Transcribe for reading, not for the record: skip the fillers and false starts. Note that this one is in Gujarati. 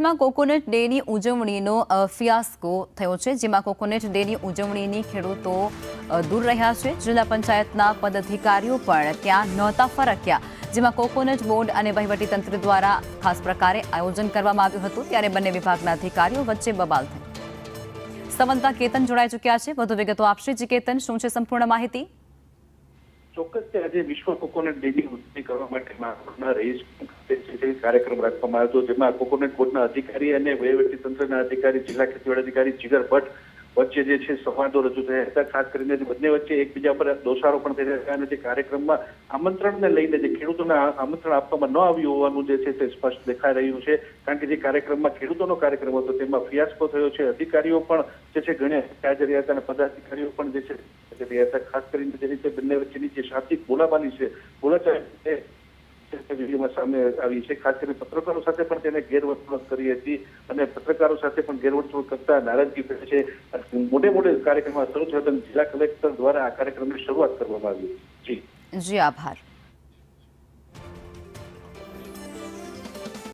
સુરતમાં કોકોનટ ડેની ઉજવણીનો ફિયાસ્કો થયો છે, જેમાં કોકોનટ ડેની ઉજવણીની ખેડૂતો દૂર રહ્યા છે. જિલ્લા પંચાયતના પદાધિકારીઓ પણ ત્યાં નહોતા ફરક્યા, જેમાં કોકોનટ બોર્ડ અને વહીવટીતંત્ર દ્વારા ખાસ પ્રકારે આયોજન કરવામાં આવ્યું હતું. ત્યારે બંને વિભાગના અધિકારીઓ વચ્ચે બબાલ થઈ. સંવાદદાતા કેતન જોડાઈ ચૂક્યા છે, વધુ વિગતો આપશે. જી કેતન, શું છે સંપૂર્ણ માહિતી? ચોક્કસ આજે વિશ્વ કોકોનટ ડેની ઉજવણી કરવા માટે મહારાષ્ટ્રના રહીશ કાર્યક્રમ રાખવામાં આવ્યો હતો, જેમાં કોકોનટ બોર્ડના અધિકારી અને વહીવટીતંત્રના અધિકારી જિલ્લા ખેતીવાડી અધિકારી જીગર ભટ્ટ વચ્ચે જે છે સંવાદો રજૂ થયા હતા. ખાસ કરીને બંને વચ્ચે એકબીજા પર દોષારો પણ થઈ રહ્યા હતા અને જે કાર્યક્રમમાં આમંત્રણને લઈને જે ખેડૂતોને આમંત્રણ આપવામાં ન આવ્યું હોવાનું જે છે તે સ્પષ્ટ દેખાઈ રહ્યું છે. કારણ કે જે કાર્યક્રમમાં ખેડૂતોનો કાર્યક્રમ હતો તેમાં ફિયાસ્કો થયો છે. અધિકારીઓ પણ જે છે ઘણા હાજર રહ્યા હતા અને પદાધિકારીઓ પણ જે છે રહ્યા હતા. ખાસ કરીને જે રીતે બંને વચ્ચેની જે શાબ્દિક બોલાબાલી છે, બોલાચાલી વિડીયોમાં સામે આવી છે. ખાસ કરીને પત્રકારો સાથે પણ તેને ગેરવર્તણૂક કરી હતી અને પત્રકારો સાથે પણ ગેરવર્તણૂક કરતા નારાજગી ફેલાઈ છે. મોટે કાર્યક્રમમાં શરૂ થયો હતો. જિલ્લા કલેક્ટર દ્વારા આ કાર્યક્રમની શરૂઆત કરવામાં આવી. જી આભાર.